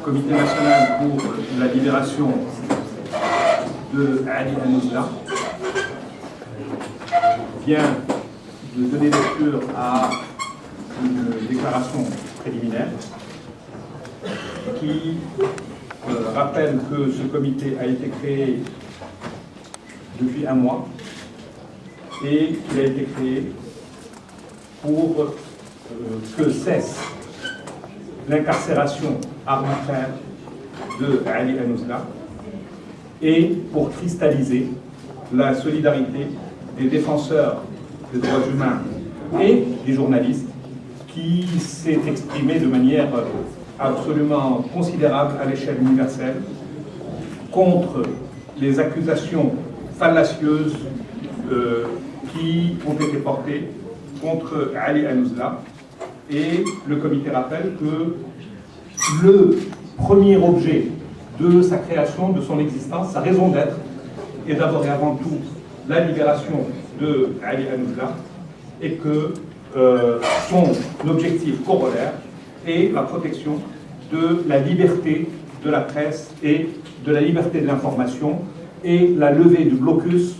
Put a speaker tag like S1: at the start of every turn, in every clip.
S1: Comité national pour la libération de Ali Hanouzla vient de donner lecture à une déclaration préliminaire qui rappelle que ce comité a été créé depuis un mois et qu'il a été créé pour que cesse l'incarcération arbitraire de Ali Hanouzla et pour cristalliser la solidarité des défenseurs des droits humains et des journalistes qui s'est exprimée de manière absolument considérable à l'échelle universelle contre les accusations fallacieuses qui ont été portées contre Ali Hanouzla. Et le comité rappelle que le premier objet de sa création, de son existence, sa raison d'être, est d'abord et avant tout la libération de Ali Hanouzla et que son objectif corollaire est la protection de la liberté de la presse et de la liberté de l'information et la levée du blocus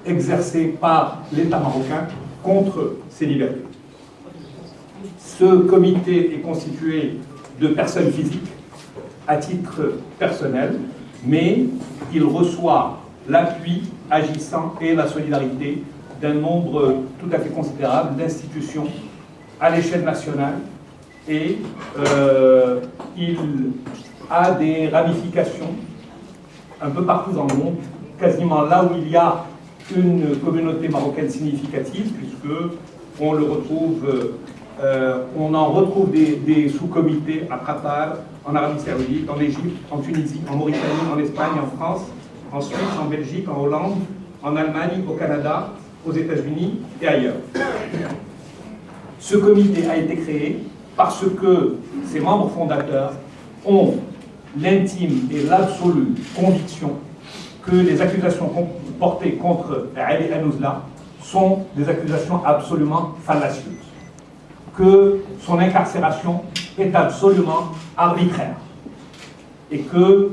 S1: exercé par l'État marocain contre ces libertés. Ce comité est constitué de personnes physiques à titre personnel, mais il reçoit l'appui agissant et la solidarité d'un nombre tout à fait considérable d'institutions à l'échelle nationale et il a des ramifications un peu partout dans le monde, quasiment là où il y a une communauté marocaine significative, puisque on le retrouve, on en retrouve des sous-comités à Qatar, en Arabie Saoudite, en Égypte, en Tunisie, en Mauritanie, en Espagne, en France, en Suisse, en Belgique, en Hollande, en Allemagne, au Canada, aux États-Unis et ailleurs. Ce comité a été créé parce que ses membres fondateurs ont l'intime et l'absolue conviction que les accusations portées contre Ali Hanouzla sont des accusations absolument fallacieuses, que son incarcération est absolument arbitraire et que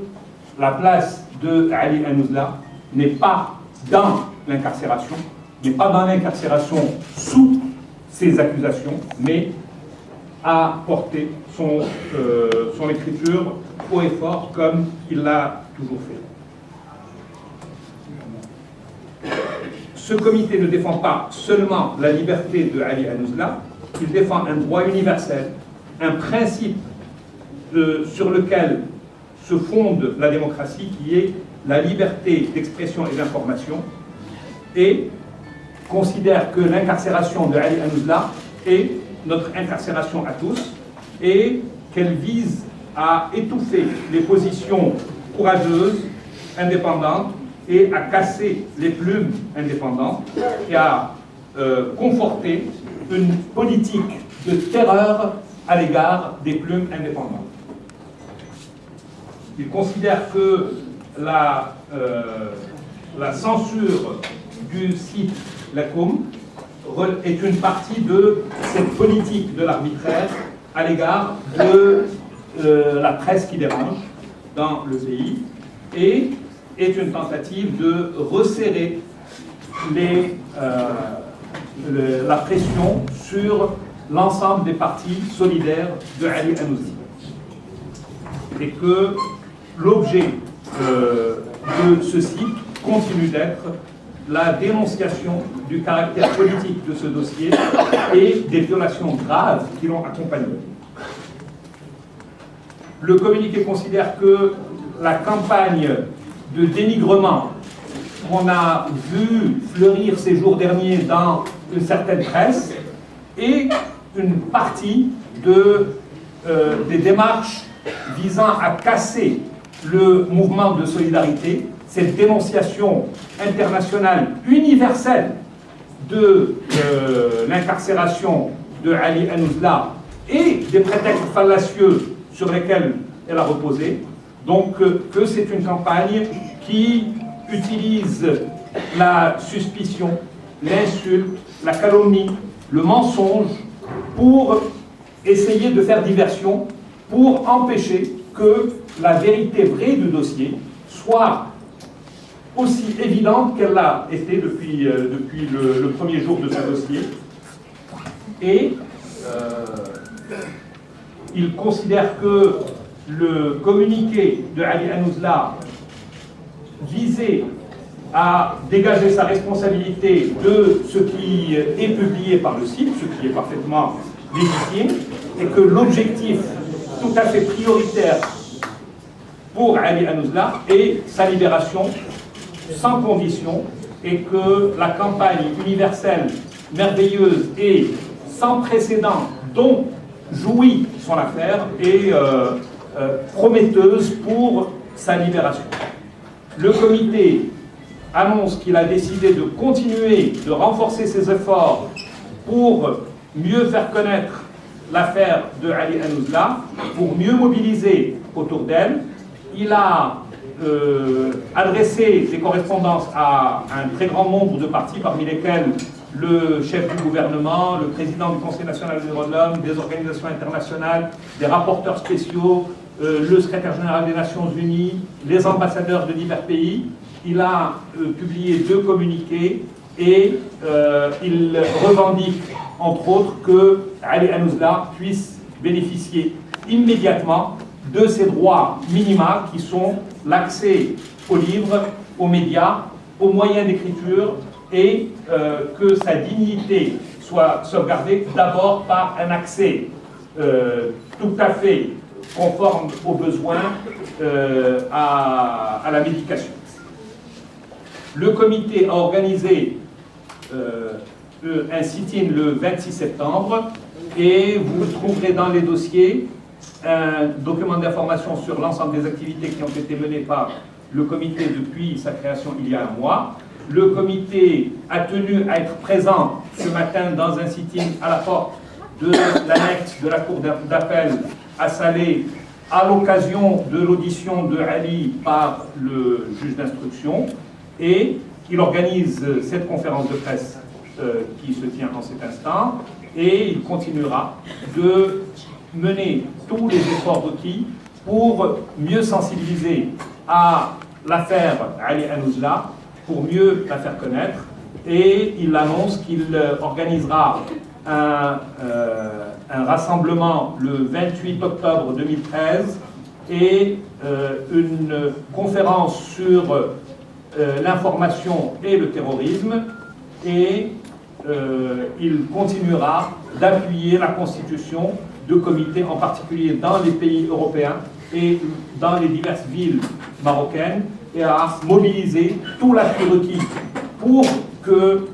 S1: la place de Ali Hanouzla n'est pas dans l'incarcération, n'est pas dans l'incarcération sous ces accusations, mais à porter son écriture haut et fort comme il l'a toujours fait. Ce comité ne défend pas seulement la liberté de Ali Hanouzla, il défend un droit universel, un principe sur lequel se fonde la démocratie, qui est la liberté d'expression et d'information, et considère que l'incarcération de Ali Hanouzla est notre incarcération à tous, et qu'elle vise à étouffer les positions courageuses, indépendantes, et à casser les plumes indépendantes, et à conforter une politique de terreur à l'égard des plumes indépendantes. Il considère que la censure du site Lakoum est une partie de cette politique de l'arbitraire à l'égard de la presse qui dérange dans le pays et est une tentative de resserrer la pression sur l'ensemble des partis solidaires de Ali Hanouzla. Et que l'objet de ce site continue d'être la dénonciation du caractère politique de ce dossier et des violations graves qui l'ont accompagné. Le communiqué considère que la campagne de dénigrement qu'on a vu fleurir ces jours derniers dans une certaine presse est une partie des démarches visant à casser le mouvement de solidarité, cette dénonciation internationale universelle de l'incarcération de Ali Hanouzla et des prétextes fallacieux sur lesquels elle a reposé. Donc que c'est une campagne qui utilise la suspicion, l'insulte, la calomnie, le mensonge pour essayer de faire diversion, pour empêcher que la vérité vraie du dossier soit aussi évidente qu'elle l'a été depuis le premier jour de ce dossier. Et il considère que le communiqué de Ali Hanouzla visait à dégager sa responsabilité de ce qui est publié par le site, ce qui est parfaitement légitime, et que l'objectif tout à fait prioritaire pour Ali Hanouzla est sa libération sans condition, et que la campagne universelle, merveilleuse et sans précédent dont jouit son affaire est prometteuse pour sa libération. Le comité annonce qu'il a décidé de continuer, de renforcer ses efforts pour mieux faire connaître l'affaire de Ali Hanouzla, pour mieux mobiliser autour d'elle. Il a adressé des correspondances à un très grand nombre de partis, parmi lesquels le chef du gouvernement, le président du Conseil national des droits de l'homme, des organisations internationales, des rapporteurs spéciaux, le secrétaire général des Nations Unies, les ambassadeurs de divers pays. Il a publié 2 communiqués et il revendique, entre autres, que Ali Hanouzla puisse bénéficier immédiatement de ses droits minima qui sont l'accès aux livres, aux médias, aux moyens d'écriture, et que sa dignité soit sauvegardée d'abord par un accès tout à fait conforme aux besoins à la médication. Le comité a organisé un sit-in le 26 septembre et vous trouverez dans les dossiers un document d'information sur l'ensemble des activités qui ont été menées par le comité depuis sa création il y a un mois. Le comité a tenu à être présent ce matin dans un sit-in à la porte de l'annexe de la cour d'appel à Salé à l'occasion de l'audition de Ali par le juge d'instruction, et il organise cette conférence de presse qui se tient en cet instant, et il continuera de mener tous les efforts requis pour mieux sensibiliser à l'affaire Ali Hanouzla, pour mieux la faire connaître, et il annonce qu'il organisera un rassemblement le 28 octobre 2013 et une conférence sur l'information et le terrorisme, et il continuera d'appuyer la constitution de comités, en particulier dans les pays européens et dans les diverses villes marocaines, et à mobiliser tout l'appui requis pour que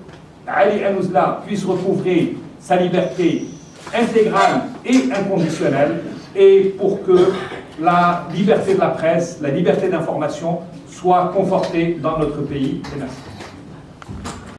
S1: Ali Hanouzla puisse recouvrer sa liberté intégrale et inconditionnelle, et pour que la liberté de la presse, la liberté d'information soit confortée dans notre pays. Et merci.